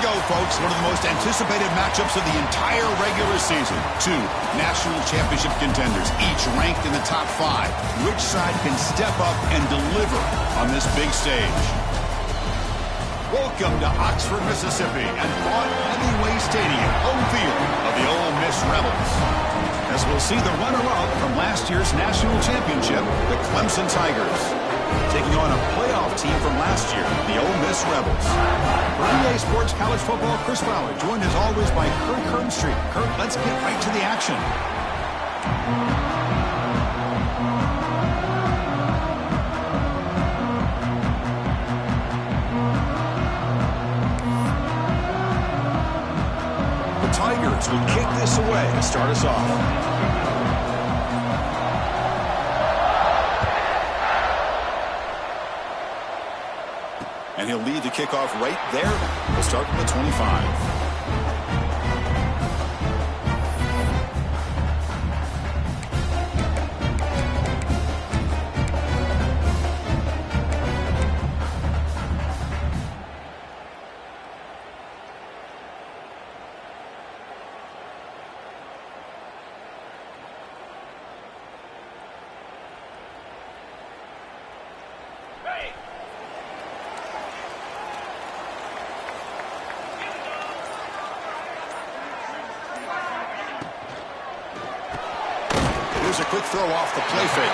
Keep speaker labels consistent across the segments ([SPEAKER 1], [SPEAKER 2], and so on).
[SPEAKER 1] go, folks. One of the most anticipated matchups of the entire regular season. Two national championship contenders, each ranked in the top 5. Which side can step up and deliver on this big stage? Welcome to Oxford, Mississippi, and Vaught Hemingway Stadium, home field of the Ole Miss Rebels. As we'll see the runner-up from last year's national championship, the Clemson Tigers, taking on a playoff team from last year, the Ole Miss Rebels. For EA Sports College Football, Chris Fowler, joined as always by Kurt Kernstreet. Kurt, let's get right to the action. The Tigers will kick this away to start us off. And he'll lead the kickoff right there. We'll start from the 25. Here's a quick throw off the play fake.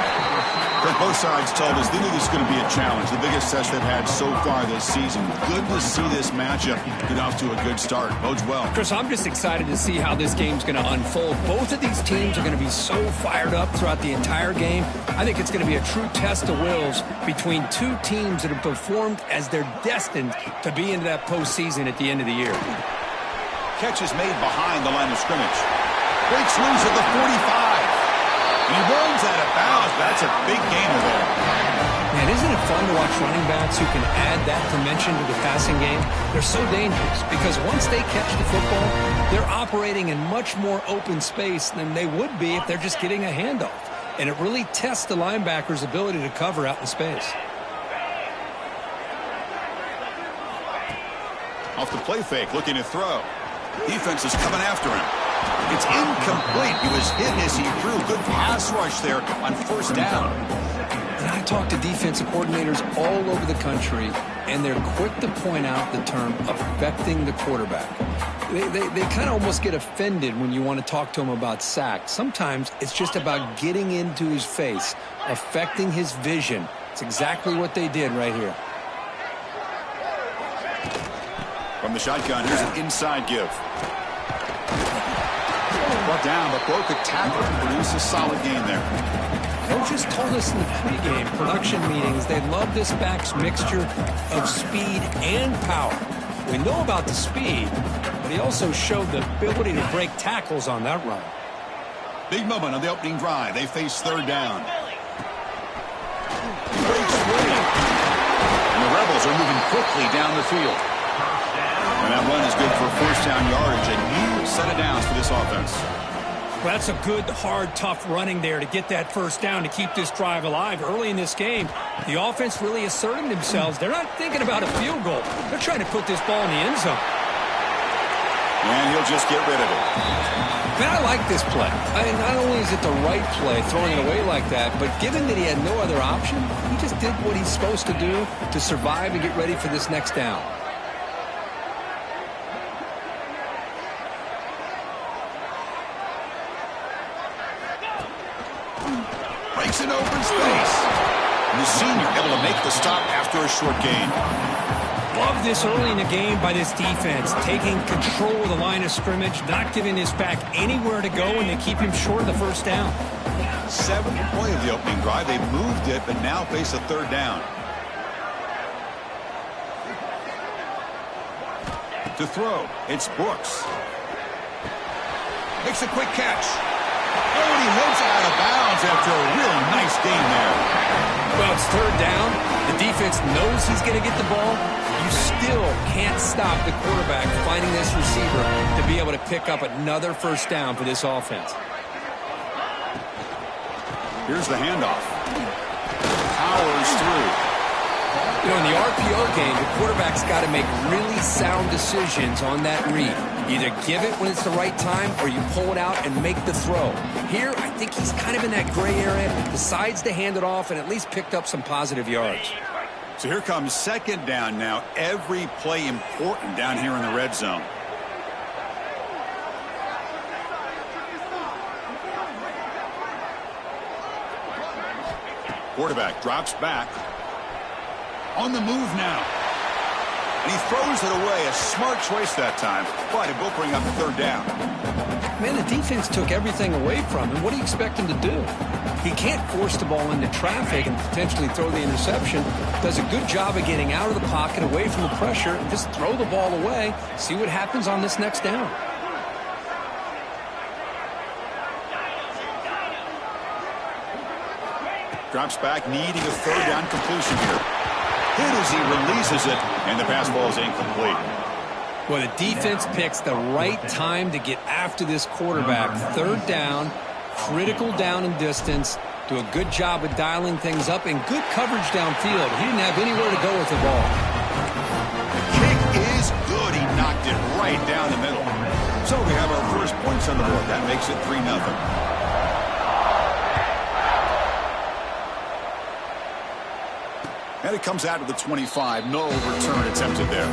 [SPEAKER 1] But both sides told us they knew this was going to be a challenge. The biggest test they've had so far this season. Good to see this matchup get off to a good start. Bodes well.
[SPEAKER 2] Chris, I'm just excited to see how this game's going to unfold. Both of these teams are going to be so fired up throughout the entire game. I think it's going to be a true test of wills between two teams that have performed as they're destined to be into that postseason at the end of the year.
[SPEAKER 1] Catch is made behind the line of scrimmage. Breaks loose at the 45. He runs out of bounds. That's a big gainer there.
[SPEAKER 2] Man, isn't it fun to watch running backs who can add that dimension to the passing game? They're so dangerous because once they catch the football, they're operating in much more open space than they would be if they're just getting a handoff. And it really tests the linebacker's ability to cover out in space.
[SPEAKER 1] Off the play fake, looking to throw. Defense is coming after him. It's incomplete. He was hit as he threw. Good pass rush there on first down.
[SPEAKER 2] And I talk to defensive coordinators all over the country, and they're quick to point out the term affecting the quarterback. They kind of almost get offended when you want to talk to them about sacks. Sometimes it's just about getting into his face, affecting his vision. It's exactly what they did right here.
[SPEAKER 1] From the shotgun, here's an inside give. Brought down, but broke a tackle and produced a solid gain there.
[SPEAKER 2] Coaches told us in the pregame production meetings they love this back's mixture of speed and power. We know about the speed, but he also showed the ability to break tackles on that run.
[SPEAKER 1] Big moment on the opening drive. They face third down. Breaks free. And the Rebels are moving quickly down the field. And that run is good for first down yardage, a new set of downs for this offense.
[SPEAKER 2] Well, that's a good, hard, tough running there to get that first down to keep this drive alive. Early in this game, the offense really asserting themselves. They're not thinking about a field goal. They're trying to put this ball in the end zone.
[SPEAKER 1] And he'll just get rid of it.
[SPEAKER 2] Man, I like this play. I mean, not only is it the right play, throwing it away like that, but given that he had no other option, he just did what he's supposed to do to survive and get ready for this next down.
[SPEAKER 1] Breaks in open space. And the senior able to make the stop after a short gain.
[SPEAKER 2] Love this early in the game by this defense, taking control of the line of scrimmage, not giving this back anywhere to go, and they keep him short of the first down.
[SPEAKER 1] 7th play of the opening drive. They moved it, but now face a third down. To throw, it's Brooks. Makes a quick catch. Oh, and he heads out of bounds after a real nice gain there.
[SPEAKER 2] Well, it's third down. The defense knows he's going to get the ball. You still can't stop the quarterback finding this receiver to be able to pick up another first down for this offense.
[SPEAKER 1] Here's the handoff. Powers through.
[SPEAKER 2] You know, in the RPO game, the quarterback's got to make really sound decisions on that read. Either give it when it's the right time or you pull it out and make the throw. Here, I think he's kind of in that gray area, decides to hand it off and at least picked up some positive yards.
[SPEAKER 1] So here comes second down now. Every play important down here in the red zone. Quarterback drops back. On the move now. And he throws it away. A smart choice that time. But it will bring up third down.
[SPEAKER 2] Man, the defense took everything away from him. What do you expect him to do? He can't force the ball into traffic and potentially throw the interception. Does a good job of getting out of the pocket, away from the pressure, and just throw the ball away. See what happens on this next down.
[SPEAKER 1] Drops back, needing a third down completion here. Hit as he releases it, and the pass ball is incomplete.
[SPEAKER 2] Well, the defense picks the right time to get after this quarterback. Third down, critical down and distance. Do a good job of dialing things up and good coverage downfield. He didn't have anywhere to go with the ball.
[SPEAKER 1] The kick is good. He knocked it right down the middle. So we have our first points on the board. That makes it 3-0. And it comes out to the 25. No return attempted there.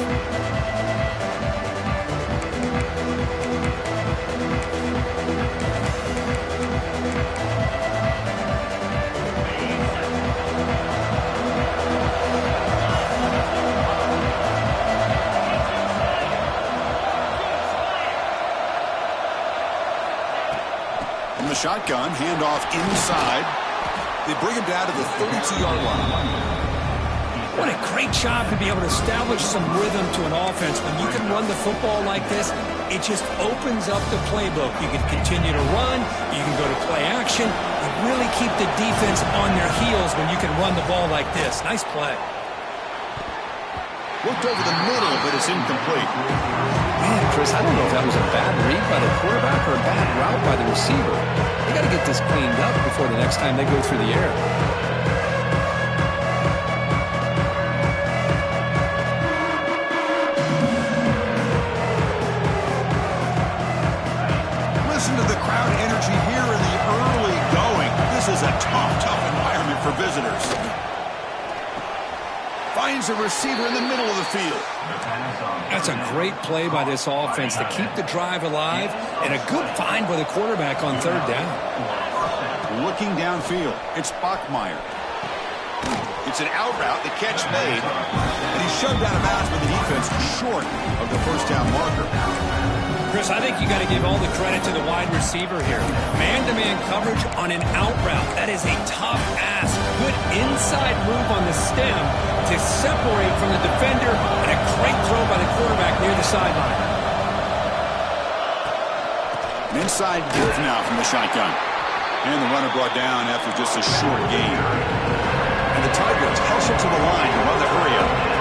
[SPEAKER 1] From the shotgun, handoff inside. They bring him down to the 32-yard line.
[SPEAKER 2] What a great job to be able to establish some rhythm to an offense. When you can run the football like this, it just opens up the playbook. You can continue to run. You can go to play action. And really keep the defense on their heels when you can run the ball like this. Nice play.
[SPEAKER 1] Looked over the middle, but it's incomplete.
[SPEAKER 2] Man, Chris, I don't know if that was a bad read by the quarterback or a bad route by the receiver. They got to get this cleaned up before the next time they go through the air.
[SPEAKER 1] Listen to the crowd energy here in the early going. This is a tough environment for visitors. Finds a receiver in the middle of the field.
[SPEAKER 2] That's a great play by this offense to keep the drive alive, and a good find by the quarterback on third down.
[SPEAKER 1] Looking downfield, it's Bachmeier. It's an out route, the catch made, and he's shoved out of bounds by the defense short of the first down marker.
[SPEAKER 2] Chris, I think you got to give all the credit to the wide receiver here. Man-to-man coverage on an out route. That is a tough ask. Good inside move on the stem to separate from the defender, and a great throw by the quarterback near the sideline.
[SPEAKER 1] An inside give now from the shotgun. And the runner brought down after just a short gain. And the Tigers hustle to the line to run the hurry up.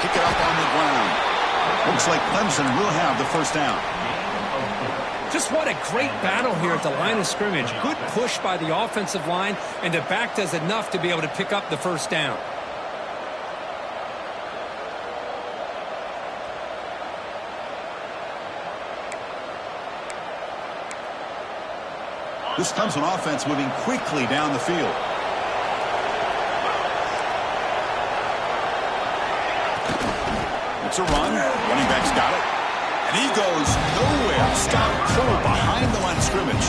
[SPEAKER 1] Pick it up on the ground. Looks like Clemson will have the first down.
[SPEAKER 2] Just what a great battle here at the line of scrimmage. Good push by the offensive line, and the back does enough to be able to pick up the first down.
[SPEAKER 1] This Clemson offense moving quickly down the field. It's a run. Running back's got it. And he goes nowhere. Stop pull behind the line of scrimmage.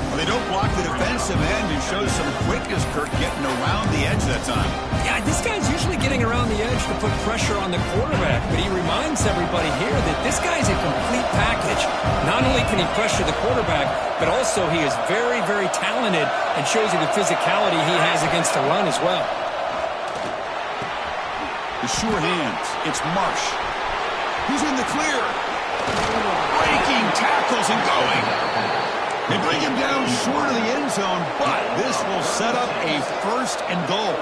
[SPEAKER 1] Well, they don't block the defensive end and shows some quickness, Kirk, getting around the edge that time.
[SPEAKER 2] Yeah, this guy's usually getting around the edge to put pressure on the quarterback, but he reminds everybody here that this guy's a complete package. Not only can he pressure the quarterback, but also he is very talented and shows you the physicality he has against the run as well.
[SPEAKER 1] The sure hands. It's Marsh. He's in the clear. Breaking tackles and going. They bring him down short of the end zone, but this will set up a first and goal.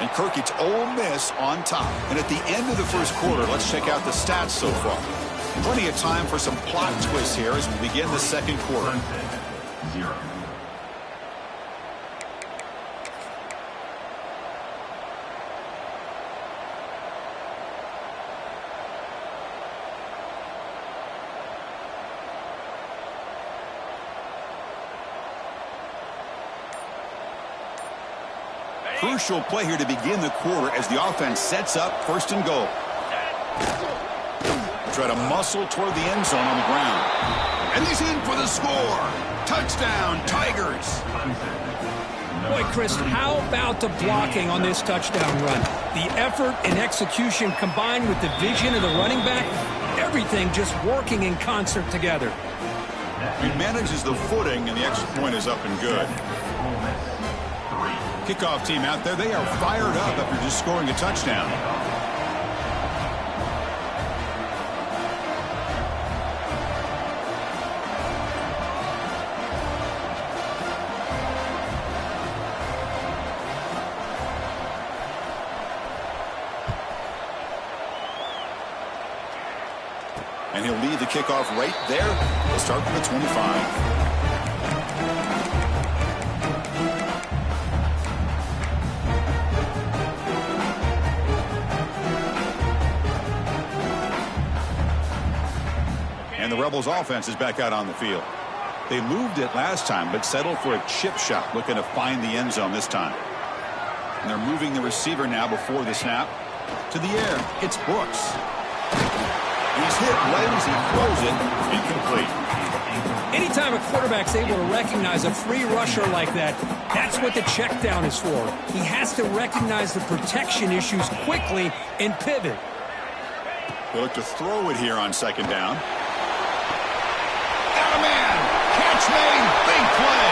[SPEAKER 1] And Kirk, it's Ole Miss on top. And at the end of the first quarter, let's check out the stats so far. Plenty of time for some plot twists here as we begin the second quarter.
[SPEAKER 3] 0.
[SPEAKER 1] Crucial play here to begin the quarter as the offense sets up first and goal. Try to muscle toward the end zone on the ground. And he's in for the score. Touchdown, Tigers.
[SPEAKER 4] Boy, Chris, how about the blocking on this touchdown run? The effort and execution combined with the vision of the running back, everything just working in concert together.
[SPEAKER 1] He manages the footing, and the extra point is up and good. Kickoff team out there, they are fired up after just scoring a touchdown. And he'll lead the kickoff right there. He'll start from the 25. And the Rebels offense is back out on the field. They moved it last time, but settled for a chip shot, looking to find the end zone this time. And they're moving the receiver now before the snap. To the air, it's Brooks. He's hit right as he throws it. Incomplete.
[SPEAKER 4] Anytime a quarterback's able to recognize a free rusher like that, that's what the check down is for. He has to recognize the protection issues quickly and pivot.
[SPEAKER 1] They look to throw it here on second down. Got a man. Catch made. Big play.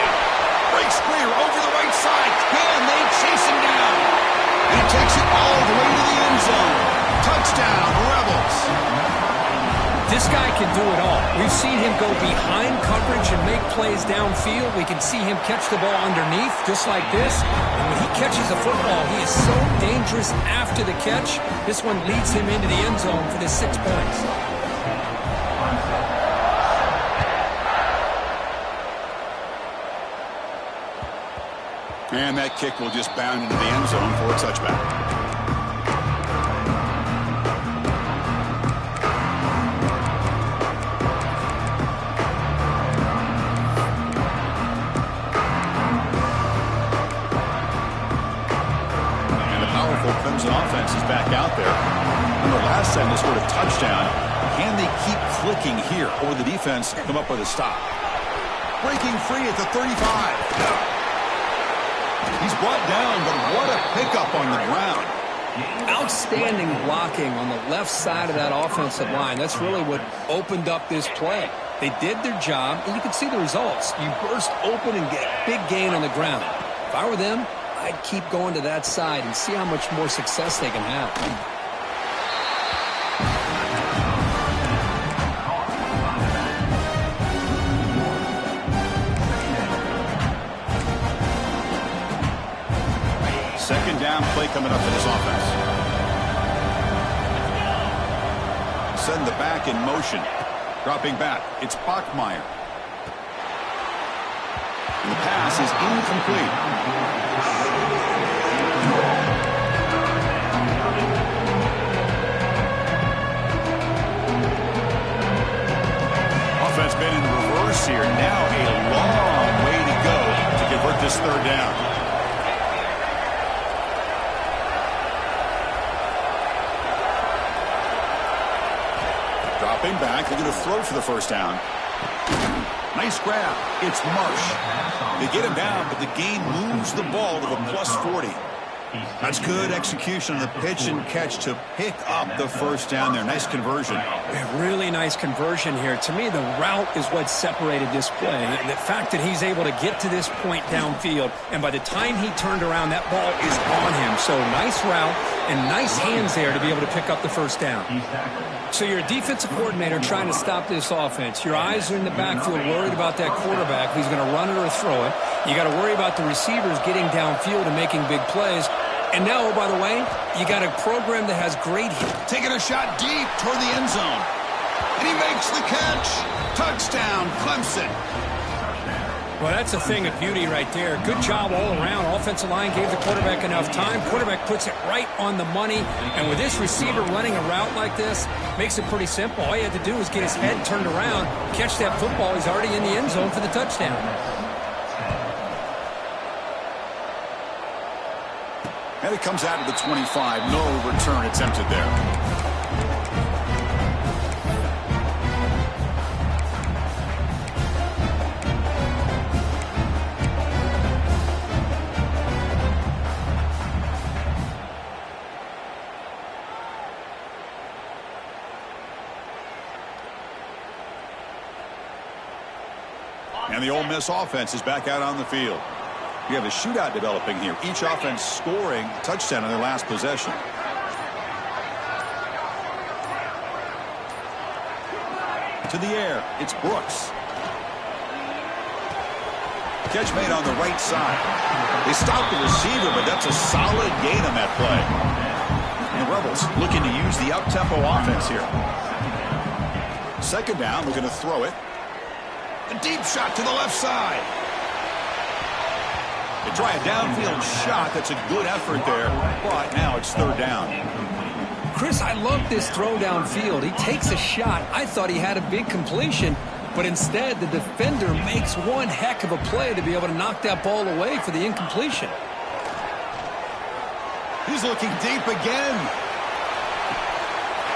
[SPEAKER 1] Breaks clear over the right side. Can they chase him down? He takes it all the way to the end zone. Touchdown, Rebels.
[SPEAKER 4] This guy can do it all. We've seen him go behind coverage and make plays downfield. We can see him catch the ball underneath just like this. And when he catches a football, he is so dangerous after the catch. This one leads him into the end zone for the 6 points.
[SPEAKER 1] And that kick will just bound into the end zone for a touchback. Clemson offense is back out there. Remember last time they scored a touchdown. Can they keep clicking here, or the defense come up with a stop? Breaking free at the 35. He's brought down, but what a pickup on the ground.
[SPEAKER 2] Outstanding blocking on the left side of that offensive line. That's really what opened up this play. They did their job, and you can see the results. You burst open and get big gain on the ground. If I were them, I'd keep going to that side and see how much more success they can have.
[SPEAKER 1] Second down play coming up for this offense. Send the back in motion. Dropping back, it's Bachmeier. And the pass is incomplete. Offense been in reverse here. Now a long way to go to convert this third down. Dropping back, they're going to throw for the first down. Nice grab. It's Marsh. They get him down, but the gain moves the ball to the +40. That's good execution on the pitch and catch to pick up the first down there. Nice conversion.
[SPEAKER 4] A really nice conversion here. To me, the route is what separated this play. And the fact that he's able to get to this point downfield, and by the time he turned around, that ball is on him. So nice route and nice hands there to be able to pick up the first down. So you're a defensive coordinator trying to stop this offense. Your eyes are in the backfield worried about that quarterback who's going to run it or throw it. You got to worry about the receivers getting downfield and making big plays. And now, oh, by the way, you got a program that has great...
[SPEAKER 1] Taking a shot deep toward the end zone. And he makes the catch. Touchdown, Clemson.
[SPEAKER 4] Well, that's a thing of beauty right there. Good job all around. Offensive line gave the quarterback enough time. Quarterback puts it right on the money. And with this receiver running a route like this, makes it pretty simple. All you had to do was get his head turned around, catch that football. He's already in the end zone for the touchdown.
[SPEAKER 1] And it comes out of the 25. No return attempted there. And the Ole Miss offense is back out on the field. You have a shootout developing here. Each offense scoring a touchdown on their last possession. To the air, it's Brooks. Catch made on the right side. They stopped the receiver, but that's a solid gain on that play. And the Rebels looking to use the up-tempo offense here. Second down, we're going to throw it. A deep shot to the left side. They try a downfield shot. That's a good effort there, but now it's third down.
[SPEAKER 4] Chris, I love this throw downfield. He takes a shot. I thought he had a big completion, but instead the defender makes one heck of a play to be able to knock that ball away for the incompletion.
[SPEAKER 1] He's looking deep again.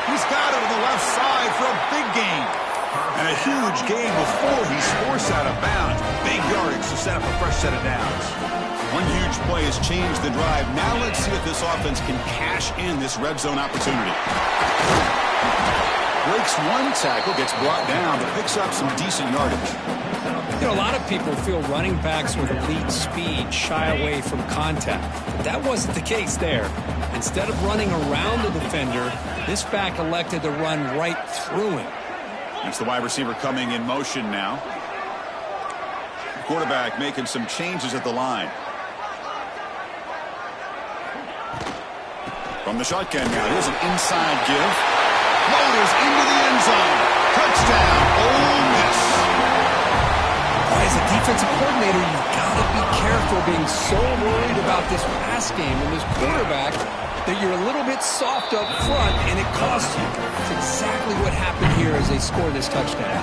[SPEAKER 1] He's got it on the left side for a big gain. And a huge gain before he's forced out of bounds. Big yardage to set up a fresh set of downs. One huge play has changed the drive. Now let's see if this offense can cash in this red zone opportunity. Breaks one tackle, gets brought down, but picks up some decent yardage.
[SPEAKER 4] You know, a lot of people feel running backs with elite speed shy away from contact. That wasn't the case there. Instead of running around the defender, this back elected to run right through him.
[SPEAKER 1] That's the wide receiver coming in motion now. The quarterback making some changes at the line. From the shotgun now, here's an inside give. Floaters into the end zone. Touchdown, Ole Miss.
[SPEAKER 4] As a defensive coordinator, you've got to be careful being so worried about this pass game and this quarterback that you're a little bit soft up front, and it costs you. That's exactly what happened here as they score this touchdown.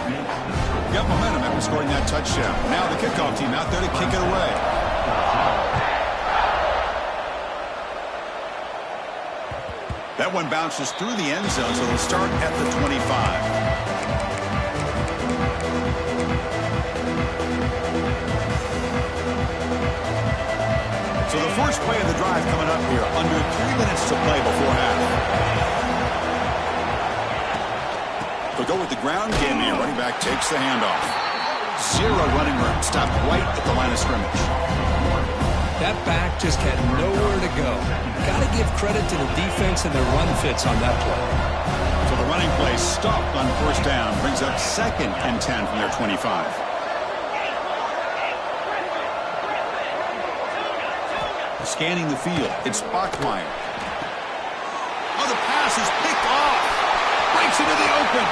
[SPEAKER 1] Got momentum after scoring that touchdown. Now the kickoff team out there to kick it away. That one bounces through the end zone, so they'll start at the 25. So the first play of the drive coming up here, under 3 minutes to play before half. They'll go with the ground game here. Running back takes the handoff. Zero running room. Stopped right at the line of scrimmage.
[SPEAKER 4] That back just had nowhere to go. Got to give credit to the defense and their run fits on that play.
[SPEAKER 1] So the running play stopped on first down. Brings up 2nd and 10 from their 25. Scanning the field, it's Bachmeier. Oh, the pass is picked off. Breaks into the open.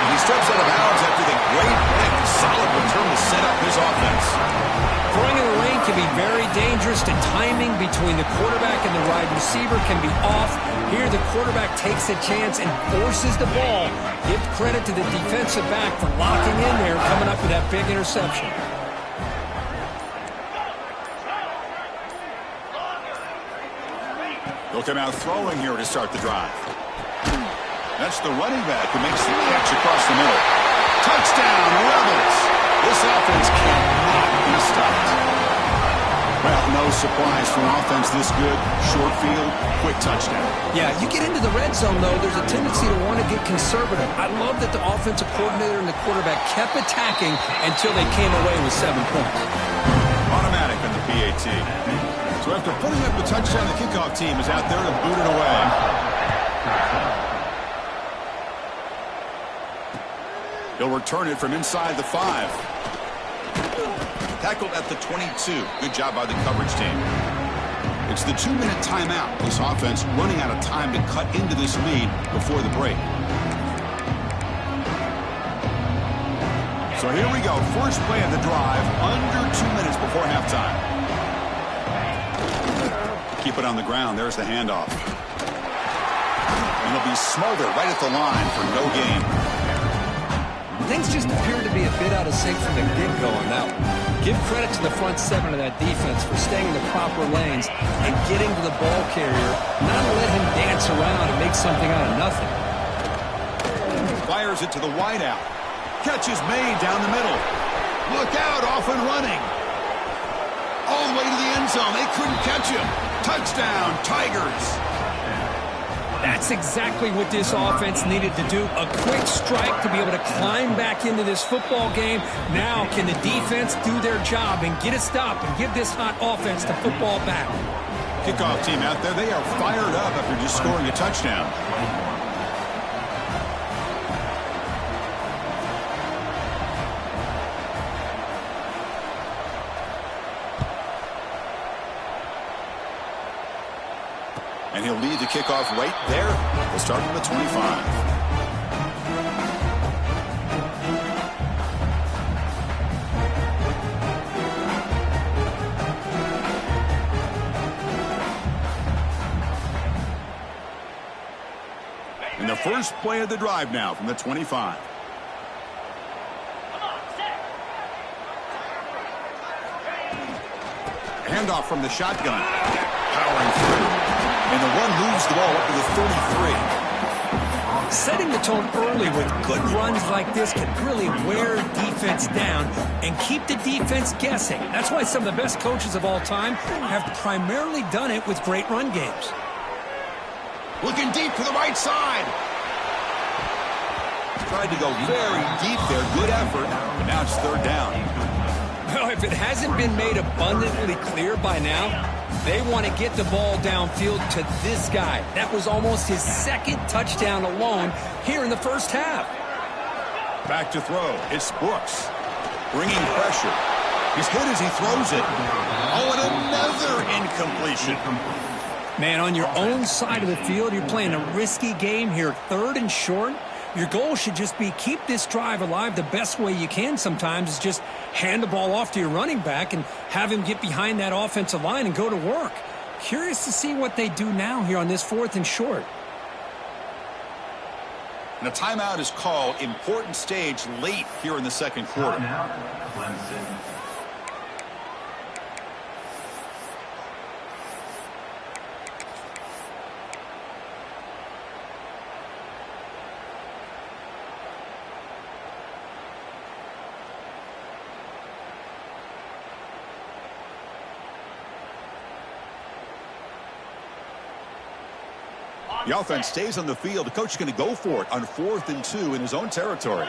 [SPEAKER 1] And he steps out of bounds after the great pick. Solid return to set up his offense.
[SPEAKER 4] Throwing in the lane can be very dangerous. The timing between the quarterback and the wide receiver can be off. Here, the quarterback takes a chance and forces the ball. Give credit to the defensive back for locking in there, coming up with that big interception.
[SPEAKER 1] They'll come out throwing here to start the drive. That's the running back who makes the catch across the middle. Touchdown, Rebels! This offense cannot be stopped. Well, no surprise for an offense this good. Short field, quick touchdown.
[SPEAKER 4] Yeah, you get into the red zone, though, there's a tendency to want to get conservative. I love that the offensive coordinator and the quarterback kept attacking until they came away with 7 points.
[SPEAKER 1] Automatic on the PAT. So after putting up the touchdown, the kickoff team is out there to boot it away. He'll return it from inside the 5. Tackled at the 22. Good job by the coverage team. It's the 2-minute timeout. This offense running out of time to cut into this lead before the break. So here we go. First play of the drive, under 2 minutes before halftime. Keep it on the ground. There's the handoff. And it'll be smothered right at the line for no gain.
[SPEAKER 2] Things just appeared to be a bit out of sync from the get-go on that one. Give credit to the front seven of that defense for staying in the proper lanes and getting to the ball carrier, not let him dance around and make something out of nothing.
[SPEAKER 1] Fires it to the wideout. Catch is made down the middle. Look out, off and running. All the way to the end zone. They couldn't catch him. Touchdown, Tigers.
[SPEAKER 4] That's exactly what this offense needed to do. A quick strike to be able to climb back into this football game. Now can the defense do their job and get a stop and give this hot offense the football back?
[SPEAKER 1] Kickoff team out there. They are fired up after just scoring a touchdown. And he'll lead the kickoff right there. We'll start from the 25. And the first play of the drive now from the 25. Handoff from the shotgun. Powering through. And the run moves the ball up to the 33.
[SPEAKER 4] Setting the tone early with good runs like this can really wear defense down and keep the defense guessing. That's why some of the best coaches of all time have primarily done it with great run games.
[SPEAKER 1] Looking deep to the right side. Tried to go very deep there. Good effort. But now it's third down.
[SPEAKER 4] Well, if it hasn't been made abundantly clear by now, they want to get the ball downfield to this guy. That was almost his second touchdown alone here in the first half.
[SPEAKER 1] Back to throw. It's Brooks. Bringing pressure. He's hit as he throws it. Oh, and another incompletion.
[SPEAKER 4] Man, on your own side of the field, you're playing a risky game here. Third and short. Your goal should just be keep this drive alive. The best way you can sometimes is just hand the ball off to your running back and have him get behind that offensive line and go to work. Curious to see what they do now here on this fourth and short.
[SPEAKER 1] And a timeout is called. Important stage late here in the second quarter. The offense stays on the field. The coach is going to go for it on 4th and 2 in his own territory.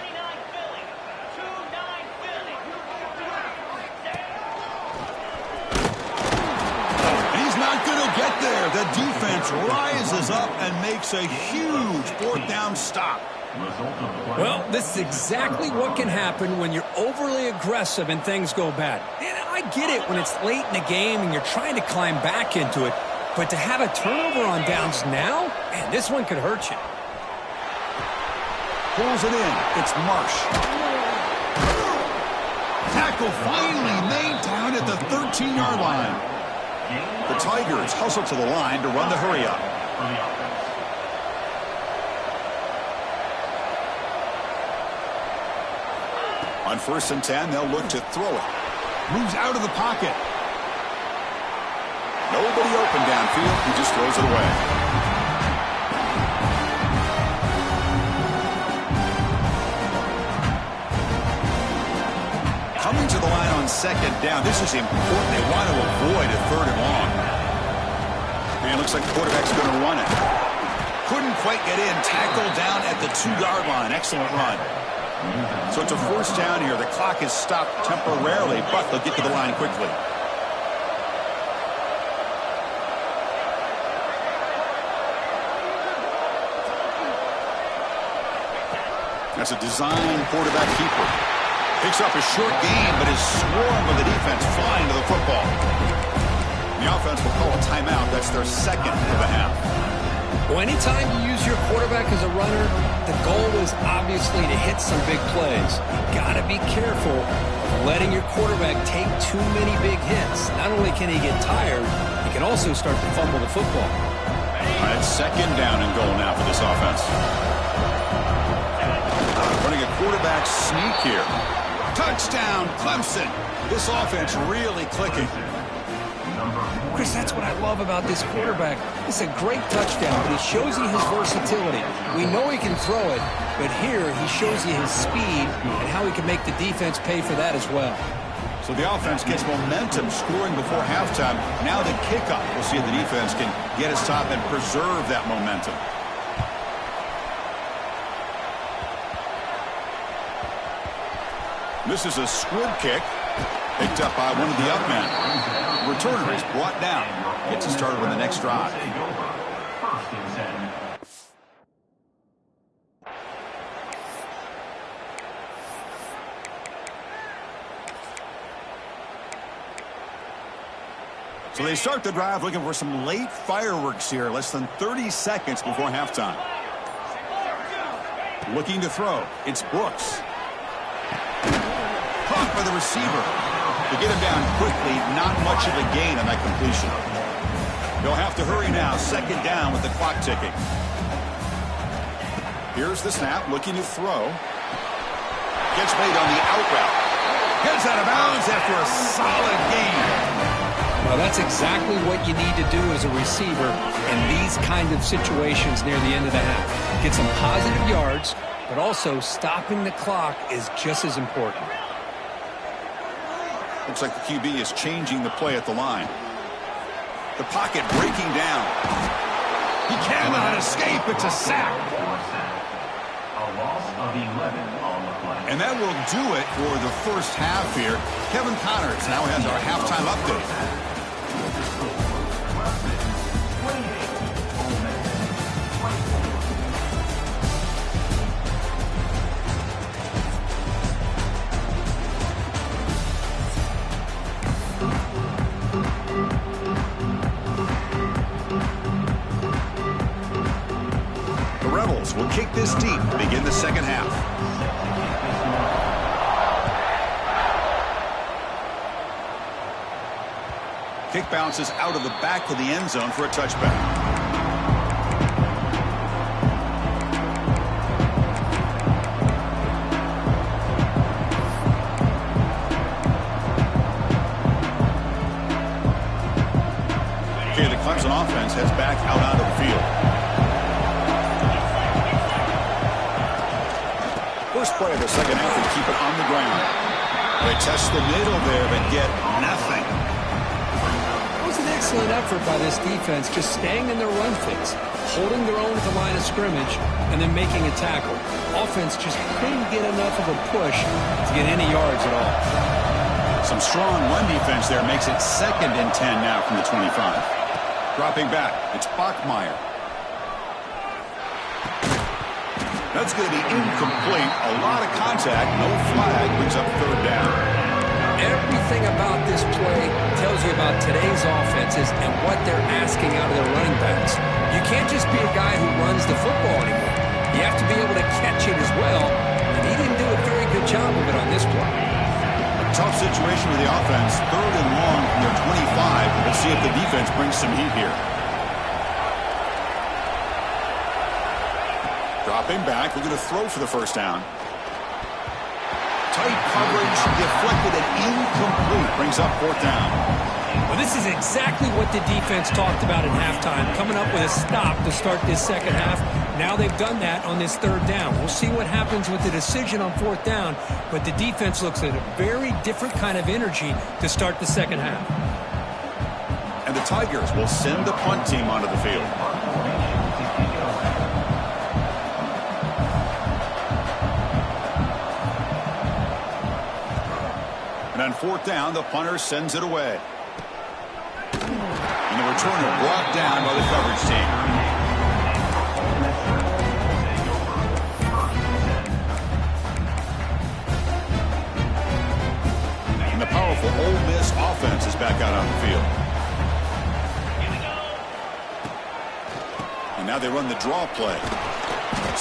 [SPEAKER 1] And he's not going to get there. The defense rises up and makes a huge 4th down stop.
[SPEAKER 4] Well, this is exactly what can happen when you're overly aggressive and things go bad. And I get it when it's late in the game and you're trying to climb back into it. But to have a turnover on downs now, man, this one could hurt you.
[SPEAKER 1] Pulls it in. It's Marsh. Tackle finally made down at the 13-yard line. The Tigers hustle to the line to run the hurry-up. On 1st and 10, they'll look to throw it. Moves out of the pocket. Nobody open downfield. He just throws it away. Coming to the line on 2nd down. This is important. They want to avoid a 3rd and long. And it looks like the quarterback's going to run it. Couldn't quite get in. Tackled down at the 2-yard line. Excellent run. So it's a 1st down here. The clock is stopped temporarily, but they'll get to the line quickly. That's a design quarterback keeper. Picks up a short gain, but is swarmed by the defense flying to the football. The offense will call a timeout. That's their second of the half.
[SPEAKER 2] Well, anytime you use your quarterback as a runner, the goal is obviously to hit some big plays. You got to be careful of letting your quarterback take too many big hits. Not only can he get tired, he can also start to fumble the football.
[SPEAKER 1] All right, second down and goal now for this offense. Running a quarterback sneak here. Touchdown, Clemson. This offense really clicking.
[SPEAKER 2] Chris, that's what I love about this quarterback. It's a great touchdown, but he shows you his versatility. We know he can throw it, but here he shows you his speed and how he can make the defense pay for that as well.
[SPEAKER 1] So the offense gets momentum scoring before halftime. Now the kickoff. We'll see if the defense can get his top and preserve that momentum. This is a squib kick. Picked up by one of the up men. Returner is brought down. Gets us started on the next drive. So they start the drive looking for some late fireworks here. Less than 30 seconds before halftime. Looking to throw. It's Brooks. Caught by the receiver. To get him down quickly, not much of a gain on that completion. They'll have to hurry now. Second down with the clock ticking. Here's the snap, looking to throw. Gets made on the out route. Gets out of bounds after a solid gain.
[SPEAKER 2] Well, that's exactly what you need to do as a receiver in these kind of situations near the end of the half. Get some positive yards, but also stopping the clock is just as important.
[SPEAKER 1] Looks like the QB is changing the play at the line. The pocket breaking down. He cannot escape. It's a sack.
[SPEAKER 3] A loss of 11 on the play.
[SPEAKER 1] And that will do it for the first half here. Kevin Connors now has our halftime update. Will kick this deep to begin the second half. Kick bounces out of the back of the end zone for a touchback. Okay, the Clemson offense heads back out onto the field. First play of the second half, they keep it on the ground. They test the middle there, but get nothing.
[SPEAKER 2] It was an excellent effort by this defense, just staying in their run fits, holding their own at the line of scrimmage, and then making a tackle. Offense just couldn't get enough of a push to get any yards at all.
[SPEAKER 1] Some strong run defense there makes it 2nd and 10 now from the 25. Dropping back, it's Bachmeier. That's going to be incomplete. A lot of contact. No flag. Brings up third down.
[SPEAKER 2] Everything about this play tells you about today's offenses and what they're asking out of their running backs. You can't just be a guy who runs the football anymore. You have to be able to catch it as well, and he didn't do a very good job of it on this play.
[SPEAKER 1] Tough situation with the offense. 3rd and long from their 25. Let's see if the defense brings some heat here. Dropping back, we're going to throw for the first down. Tight coverage, deflected and incomplete. Brings up 4th down.
[SPEAKER 4] Well, this is exactly what the defense talked about at halftime, coming up with a stop to start this second half. Now they've done that on this 3rd down. We'll see what happens with the decision on 4th down, but the defense looks at a very different kind of energy to start the second half.
[SPEAKER 1] And the Tigers will send the punt team onto the field. And on 4th down, the punter sends it away. And the returner brought down by the coverage team. And the powerful Ole Miss offense is back out on the field. Now they run the draw play.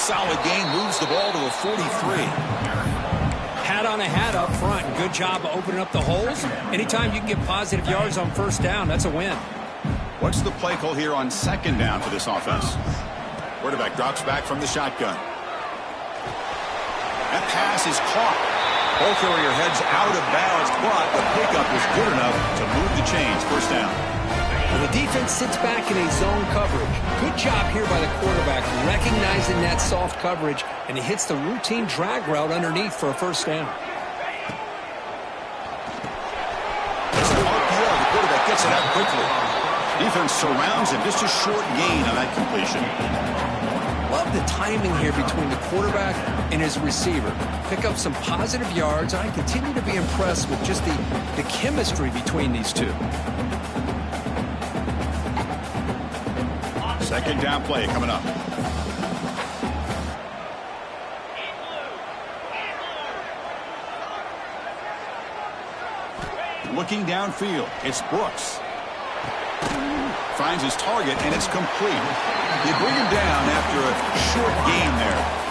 [SPEAKER 1] Solid gain, moves the ball to a 43.
[SPEAKER 4] Hat on a hat up front. Good job of opening up the holes. Anytime you can get positive yards on first down, that's a win.
[SPEAKER 1] What's the play call here on second down for this offense? Quarterback drops back from the shotgun. That pass is caught. Ball carrier heads out of bounds, but the pickup was good enough to move the chains. First down.
[SPEAKER 2] And the defense sits back in a zone coverage. Good job here by the quarterback, recognizing that soft coverage, and he hits the routine drag route underneath for a first down.
[SPEAKER 1] It's an RPO. The quarterback gets it out quickly. Defense surrounds him. Just a short gain on that completion.
[SPEAKER 2] Love the timing here between the quarterback and his receiver. Pick up some positive yards, and I continue to be impressed with just the chemistry between these two.
[SPEAKER 1] Second down play coming up. Looking downfield, it's Brooks. Finds his target, and it's complete. They bring him down after a short gain there.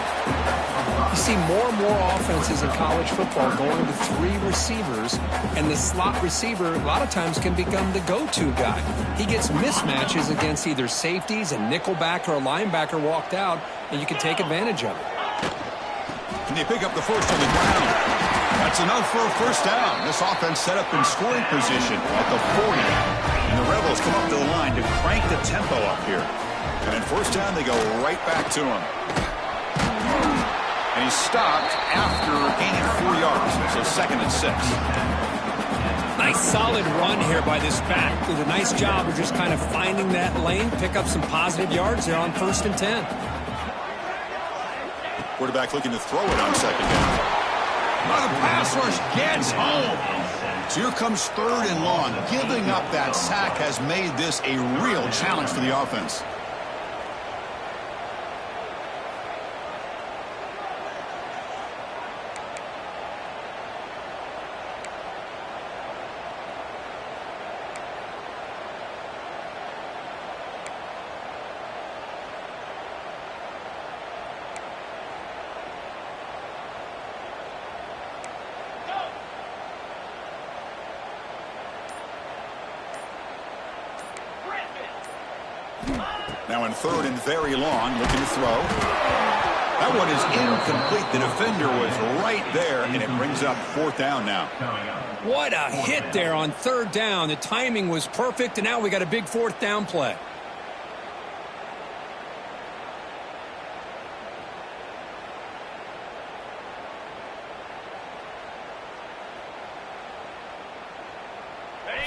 [SPEAKER 2] You see more and more offenses in college football going to 3 receivers, and the slot receiver a lot of times can become the go-to guy. He gets mismatches against either safeties, a nickelback, or a linebacker walked out, and you can take advantage of it.
[SPEAKER 1] And they pick up the first on the ground. That's enough for a first down. This offense set up in scoring position at the 40. And the Rebels come up to the line to crank the tempo up here. And in first down, they go right back to him. And he's stopped after gaining 4 yards. So second and 6.
[SPEAKER 4] Nice solid run here by this back. Did a nice job of just kind of finding that lane, pick up some positive yards there on first and 10.
[SPEAKER 1] Quarterback looking to throw it on second down. Oh, the pass rush gets home. So here comes third and long. Giving up that sack has made this a real challenge for the offense. Now in third and very long, looking to throw. That one is incomplete. The defender was right there, and it brings up fourth down now.
[SPEAKER 4] What a hit there on third down. The timing was perfect, and now we got a big fourth down play.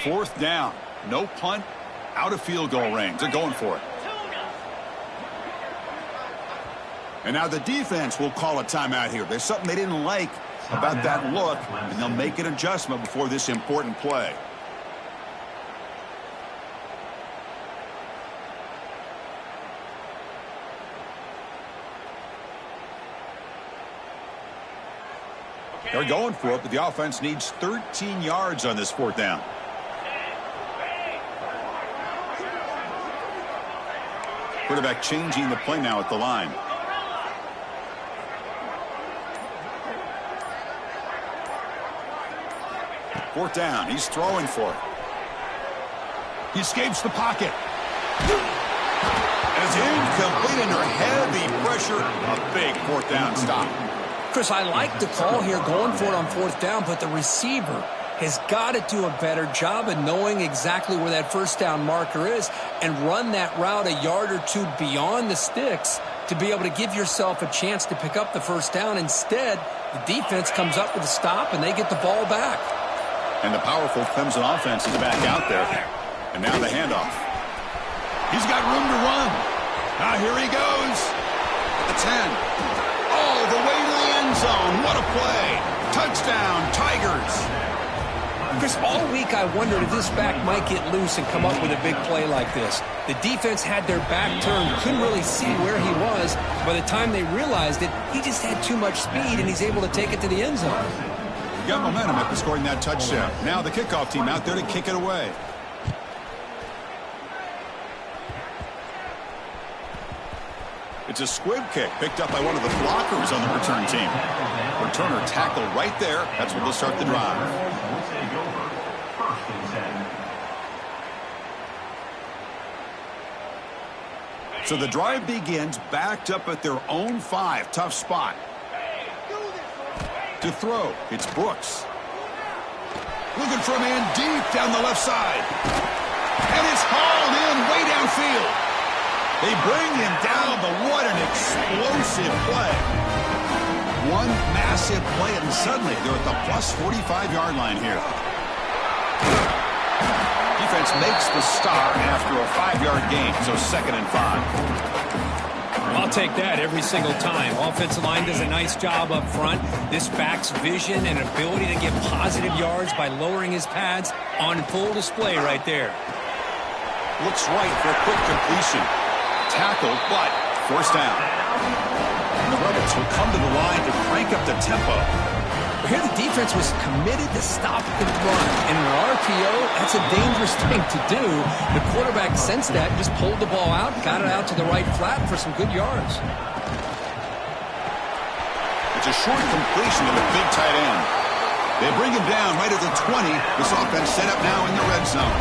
[SPEAKER 1] Fourth down. No punt. Out of field goal range. They're going for it. And now the defense will call a timeout here. There's something they didn't like about that look, and they'll make an adjustment before this important play. They're going for it, but the offense needs 13 yards on this fourth down. Quarterback changing the play now at the line. Fourth down. He's throwing for it. He escapes the pocket. And it's incomplete under heavy pressure. A big fourth down stop.
[SPEAKER 2] Chris, I like the call here going for it on fourth down, but the receiver has got to do a better job of knowing exactly where that first down marker is and run that route a yard or two beyond the sticks to be able to give yourself a chance to pick up the first down. Instead, the defense comes up with a stop, and they get the ball back.
[SPEAKER 1] And the powerful Clemson offense is back out there. And now the handoff. He's got room to run. Now here he goes. At the 10. All the way to the end zone. What a play. Touchdown, Tigers.
[SPEAKER 2] Chris, all week I wondered if this back might get loose and come up with a big play like this. The defense had their back turned, couldn't really see where he was. By the time they realized it, he just had too much speed, and he's able to take it to the end zone.
[SPEAKER 1] He got momentum after scoring that touchdown. Now the kickoff team out there to kick it away. It's a squib kick picked up by one of the blockers on the return team. Returner tackled right there. That's what will start the drive.
[SPEAKER 3] Will take over. First and 10.
[SPEAKER 1] So the drive begins backed up at their own 5. Tough spot. To throw, it's Brooks. Looking for a man deep down the left side. And it's hauled in way downfield. They bring him down, but what an explosive play. One massive play, and suddenly they're at the plus 45-yard line here. Defense makes the stop after a 5-yard gain, so 2nd and 5.
[SPEAKER 4] I'll take that every single time. Offensive line does a nice job up front. This back's vision and ability to get positive yards by lowering his pads on full display right there.
[SPEAKER 1] Looks right for a quick completion. Tackled, but first down. And the Rebels will come to the line to crank up the tempo.
[SPEAKER 2] Here the defense was committed to stop the run. And in an RPO, that's a dangerous thing to do. The quarterback sensed that, just pulled the ball out, got it out to the right flat for some good yards.
[SPEAKER 1] It's a short completion to the big tight end. They bring him down right at the 20. This offense set up now in the red zone.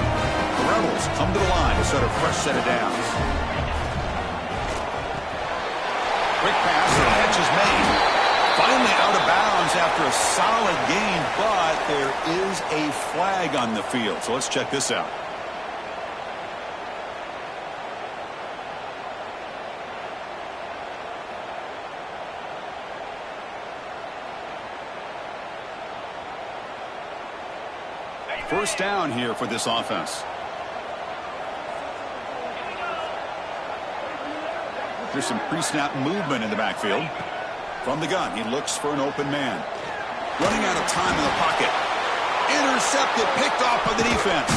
[SPEAKER 1] The Rebels come to the line to start a fresh set of downs. Quick pass, the catch is made. Finally out of bounds after a solid gain, but there is a flag on the field. So let's check this out. First down here for this offense. There's some pre-snap movement in the backfield. From the gun, he looks for an open man. Running out of time in the pocket. Intercepted, picked off by the defense.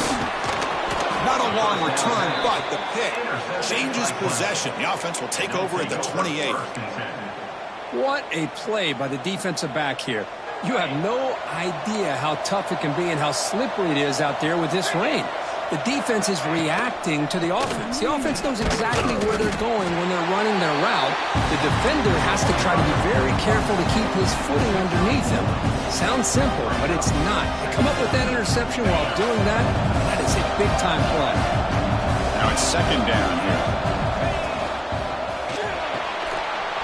[SPEAKER 1] Not a long return, but the pick changes possession. The offense will take over at the 28.
[SPEAKER 4] What a play by the defensive back here. You have no idea how tough it can be and how slippery it is out there with this rain. The defense is reacting to the offense. The offense knows exactly where they're going when they're running their route. The defender has to try to be very careful to keep his footing underneath him. Sounds simple, but it's not. To come up with that interception while doing that, that is a big-time play.
[SPEAKER 1] Now it's second down here.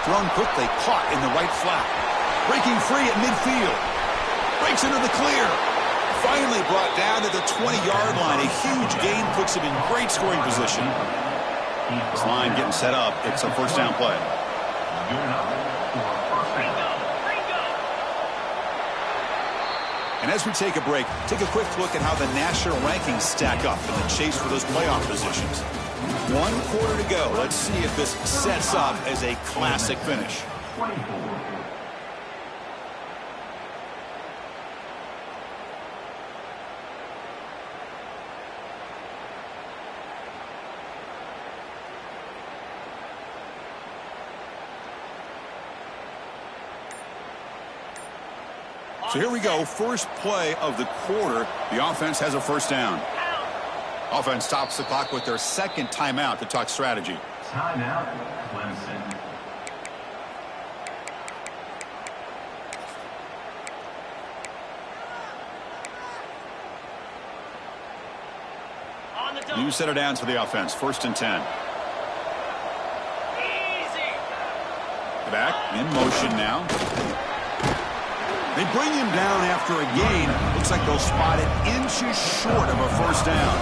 [SPEAKER 1] Thrown quickly, caught in the right flat. Breaking free at midfield. Breaks into the clear. Finally brought down to the 20-yard line. A huge gain puts him in great scoring position. This line getting set up. It's a first down play. And as we take a break, take a quick look at how the national rankings stack up in the chase for those playoff positions. 1 quarter to go. Let's see if this sets up as a classic finish.
[SPEAKER 3] 24.
[SPEAKER 1] So here we go, first play of the quarter. The offense has a first down. Offense stops the clock with their second timeout to talk strategy.
[SPEAKER 3] Timeout, Clemson.
[SPEAKER 1] New set of downs for the offense, first and 10. Back in motion now. They bring him down after a gain. Looks like they'll spot it inches short of a first down.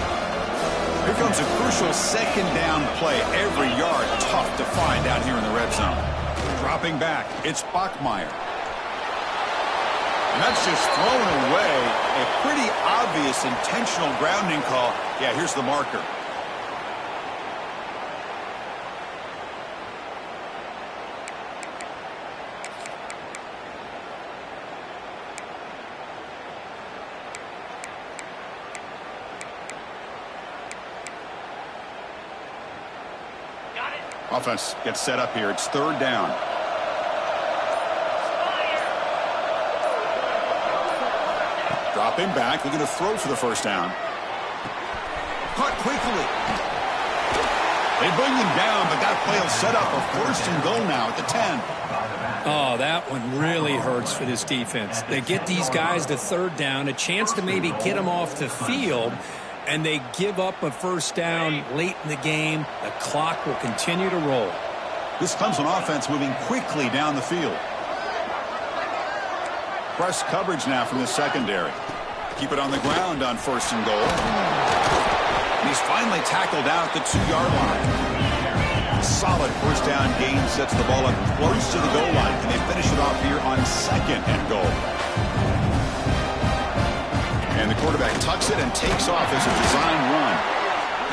[SPEAKER 1] Here comes a crucial second down play. Every yard tough to find out here in the red zone. Dropping back, it's Bachmeier. And that's just thrown away. A pretty obvious intentional grounding call. Yeah, here's the marker. Offense gets set up here. It's third down. Dropping back, looking to throw for the first down. Caught quickly. They bring him down, but that play will set up a first and goal now at the 10.
[SPEAKER 4] Oh, that one really hurts for this defense. They get these guys to third down, a chance to maybe get them off the field, and they give up a first down late in the game. The clock will continue to roll.
[SPEAKER 1] This Clemson offense moving quickly down the field. Press coverage now from the secondary. Keep it on the ground on first and goal. And he's finally tackled out at the 2-yard line. A solid first down gain sets the ball up close to the goal line. Can they finish it off here on second and goal? And the quarterback tucks it and takes off as a design run.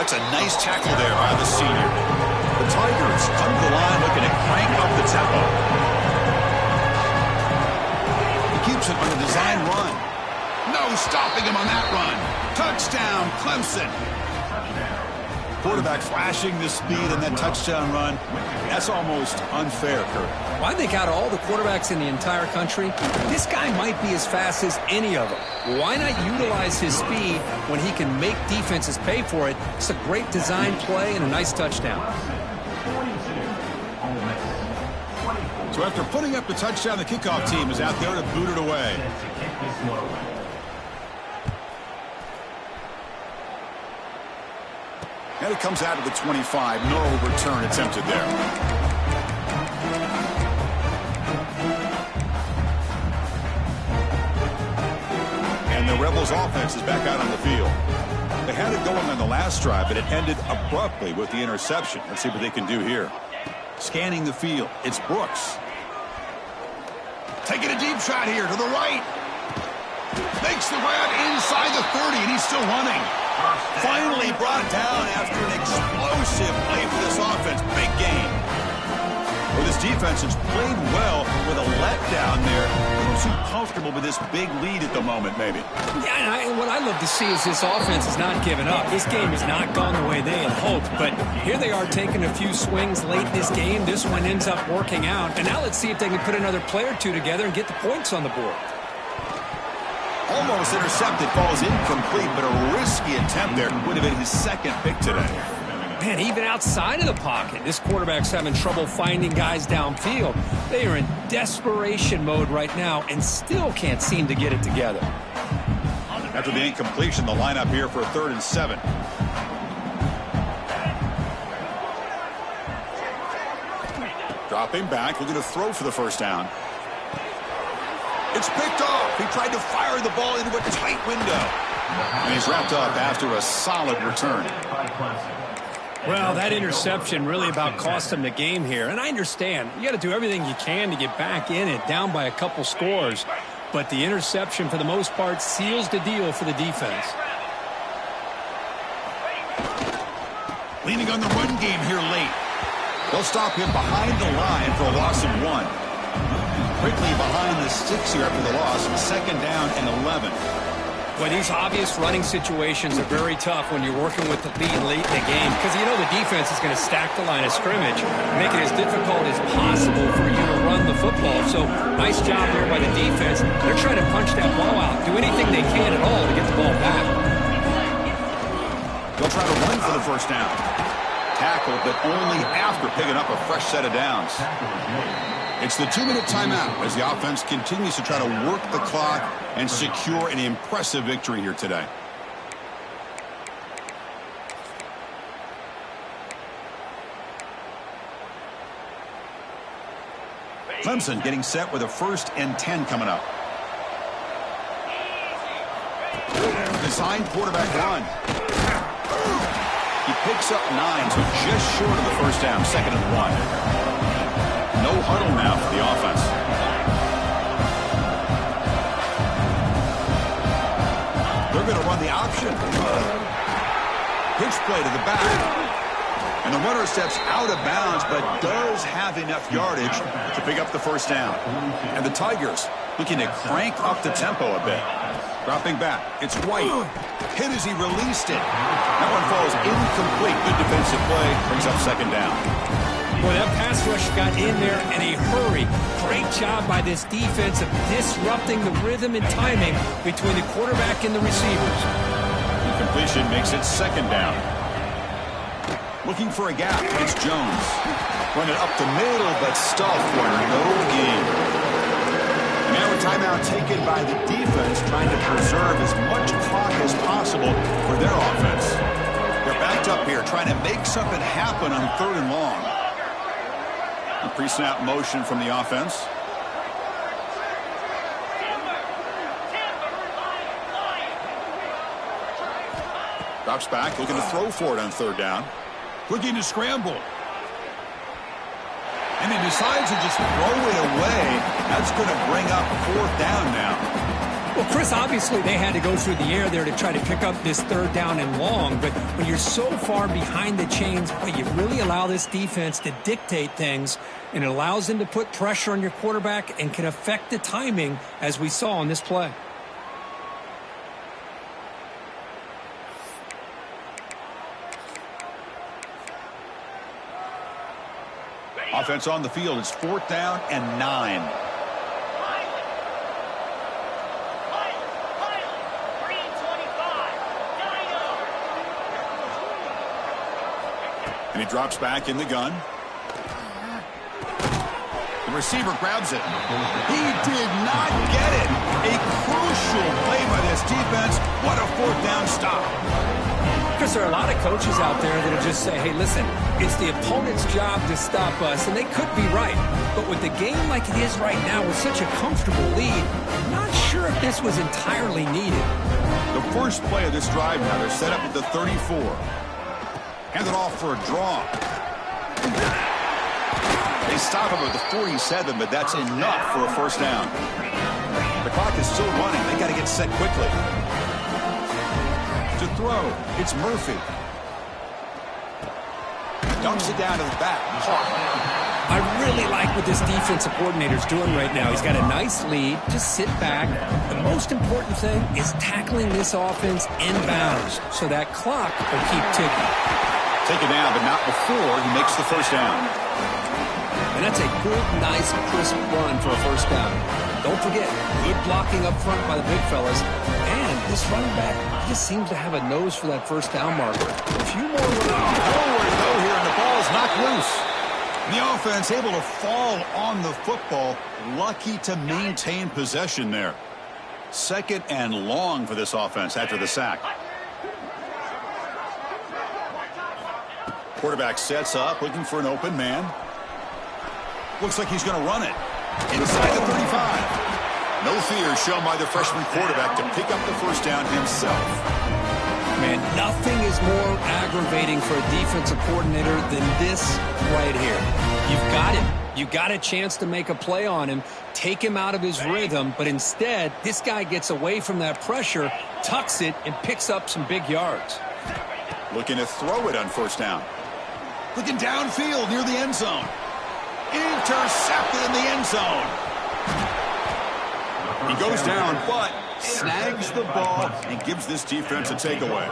[SPEAKER 1] That's a nice tackle there by the senior. The Tigers come to the line looking to crank up the tempo. He keeps it on a design run. No stopping him on that run. Touchdown, Clemson. Quarterback flashing the speed in that touchdown run. That's almost unfair, Kurt.
[SPEAKER 4] Well, I think out of all the quarterbacks in the entire country, this guy might be as fast as any of them. Why not utilize his speed when he can make defenses pay for it? It's a great design play and a nice touchdown.
[SPEAKER 1] So after putting up the touchdown, the kickoff team is out there to boot it away. And it comes out of the 25. No return attempted there. And the Rebels offense is back out on the field. They had it going on the last drive, but it ended abruptly with the interception. Let's see what they can do here. Scanning the field. It's Brooks. Taking a deep shot here to the right. Makes the grab inside the 30, and he's still running. Finally brought down after an explosive play for this offense. Big game. Well, this defense has played well with a letdown there. A little too comfortable with this big lead at the moment, maybe.
[SPEAKER 4] Yeah, and what I love to see is this offense has not given up. This game has not gone the way they had hoped, but here they are taking a few swings late in this game. This one ends up working out, and now let's see if they can put another play or two together and get the points on the board.
[SPEAKER 1] Almost intercepted, falls incomplete, but a risky attempt there would have been his second pick today.
[SPEAKER 4] Man, even outside of the pocket, this quarterback's having trouble finding guys downfield. They are in desperation mode right now and still can't seem to get it together.
[SPEAKER 1] After the incompletion, the lineup here for a 3rd and 7. Dropping back, looking to throw for the first down. It's picked off. He tried to fire the ball into a tight window. And he's wrapped up after a solid return.
[SPEAKER 4] Well, that interception really about cost him the game here. And I understand. You got to do everything you can to get back in it, down by a couple scores. But the interception, for the most part, seals the deal for the defense.
[SPEAKER 1] Leaning on the run game here late. They'll stop him behind the line for a loss of 1. Quickly behind the 6 here after the loss. 2nd down and 11.
[SPEAKER 4] Well, these obvious running situations are very tough when you're working with the lead late in the game because you know the defense is going to stack the line of scrimmage, make it as difficult as possible for you to run the football. So nice job there by the defense. They're trying to punch that ball out, do anything they can at all to get the ball back.
[SPEAKER 1] They'll try to run for the first down. Tackled, but only after picking up a fresh set of downs. It's the 2-minute timeout as the offense continues to try to work the clock and secure an impressive victory here today. Clemson getting set with a 1st and 10 coming up. Designed quarterback run. He picks up 9, so just short of the first down, 2nd and 1. No huddle now for the offense. They're going to run the option. Pitch play to the back. And the runner steps out of bounds, but does have enough yardage to pick up the first down. And the Tigers looking to crank up the tempo a bit. Dropping back. It's White. Hit as he released it. That one falls incomplete. Good defensive play. Brings up 2nd down.
[SPEAKER 4] Boy, that pass rush got in there in a hurry. Great job by this defense of disrupting the rhythm and timing between the quarterback and the receivers.
[SPEAKER 1] The completion makes it 2nd down. Looking for a gap. It's Jones. Run it up the middle, but stuffed for no gain. Now a timeout taken by the defense, trying to preserve as much clock as possible for their offense. They're backed up here, trying to make something happen on 3rd and long. A pre-snap motion from the offense. Drops back, looking to throw for it on 3rd down. Looking to scramble. And he decides to just throw it away. That's going to bring up 4th down now.
[SPEAKER 4] Well, Chris, obviously they had to go through the air there to try to pick up this 3rd down and long. But when you're so far behind the chains, boy, you really allow this defense to dictate things. And it allows them to put pressure on your quarterback and can affect the timing, as we saw on this play.
[SPEAKER 1] Offense on the field. It's 4th down and 9. And he drops back in the gun. The receiver grabs it. He did not get it. A crucial play by this defense. What a 4th down stop.
[SPEAKER 4] Because there are a lot of coaches out there that will just say, hey, listen, it's the opponent's job to stop us, and they could be right. But with the game like it is right now with such a comfortable lead, I'm not sure if this was entirely needed.
[SPEAKER 1] The first play of this drive now, they're set up at the 34. Hand it off for a draw. They stop him at the 47, but that's enough for a 1st down. The clock is still running. They got to get set quickly. To throw, it's Murphy. Dumps it down to the back.
[SPEAKER 4] I really like what this defensive coordinator's doing right now. He's got a nice lead. Just sit back. The most important thing is tackling this offense inbounds so that clock will keep ticking.
[SPEAKER 1] Take it down, but not before he makes the 1st down.
[SPEAKER 2] And that's a good, nice, crisp run for a 1st down. Don't forget, good blocking up front by the big fellas. And this running back just seems to have a nose for that 1st down marker. A few more runs.
[SPEAKER 1] Nowhere to go here, and the ball is knocked loose. And the offense able to fall on the football. Lucky to maintain possession there. 2nd and long for this offense after the sack. Quarterback sets up, looking for an open man. Looks like he's going to run it. Inside the 35. No fear shown by the freshman quarterback to pick up the 1st down himself.
[SPEAKER 2] Man, nothing is more aggravating for a defensive coordinator than this right here. You've got him. You got a chance to make a play on him, take him out of his rhythm, but instead, this guy gets away from that pressure, tucks it, and picks up some big yards.
[SPEAKER 1] Looking to throw it on 1st down. Looking downfield near the end zone. Intercepted in the end zone. He goes down, but snags the ball and gives this defense a takeaway.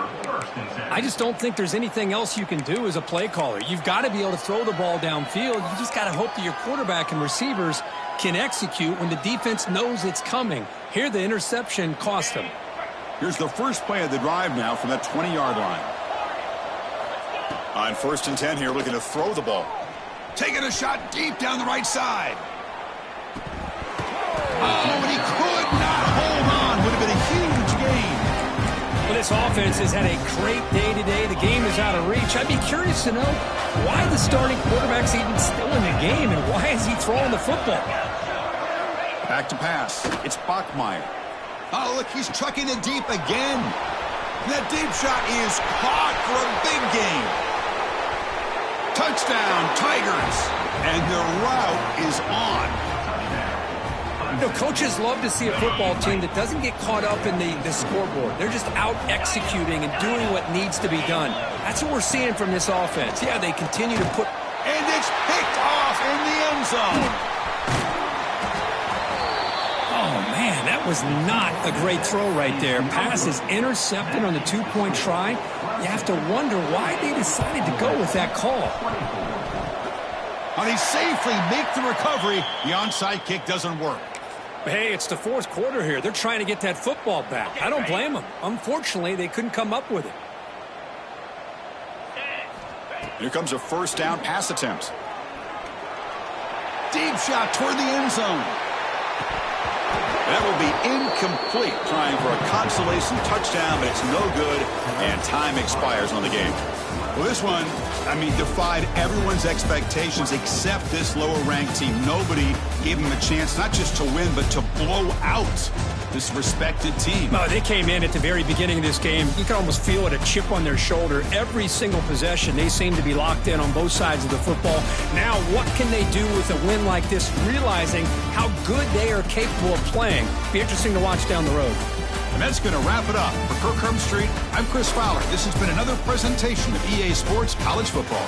[SPEAKER 4] I just don't think there's anything else you can do as a play caller. You've got to be able to throw the ball downfield. You just got to hope that your quarterback and receivers can execute when the defense knows it's coming. Here, the interception cost them.
[SPEAKER 1] Here's the first play of the drive now from that 20-yard line. On 1st and 10 here, looking to throw the ball. Taking a shot deep down the right side. Oh, and he could not hold on. Would have been a huge gain.
[SPEAKER 4] Well, this offense has had a great day today. The game is out of reach. I'd be curious to know why the starting quarterback's even still in the game and why is he throwing the football?
[SPEAKER 1] Back to pass. It's Bachmeier. Oh, look, he's trucking it deep again. That deep shot is caught for a big gain. Touchdown, Tigers. And their route is on.
[SPEAKER 4] You know, coaches love to see a football team that doesn't get caught up in the scoreboard. They're just out executing and doing what needs to be done. That's what we're seeing from this offense. Yeah, they continue to put...
[SPEAKER 1] And it's picked off in the end zone.
[SPEAKER 4] Oh, man, that was not a great throw right there. Pass is intercepted on the 2-point try. You have to wonder why they decided to go with that call.
[SPEAKER 1] And he safely make the recovery. The onside kick doesn't work.
[SPEAKER 4] Hey, it's the 4th quarter here. They're trying to get that football back. I don't blame them. Unfortunately, they couldn't come up with it.
[SPEAKER 1] Here comes a first down pass attempt. Deep shot toward the end zone. That will be incomplete, trying for a consolation touchdown, but it's no good, and time expires on the game. Well, this one, defied everyone's expectations except this lower-ranked team. Nobody gave them a chance not just to win, but to blow out this respected team.
[SPEAKER 4] Oh, they came in at the very beginning of this game. You can almost feel it, a chip on their shoulder. Every single possession, they seem to be locked in on both sides of the football. Now, what can they do with a win like this, realizing how good they are capable of playing? Be interesting to watch down the road.
[SPEAKER 1] And that's going to wrap it up. For Kirk Herbstreit, I'm Chris Fowler. This has been another presentation of EA Sports College Football.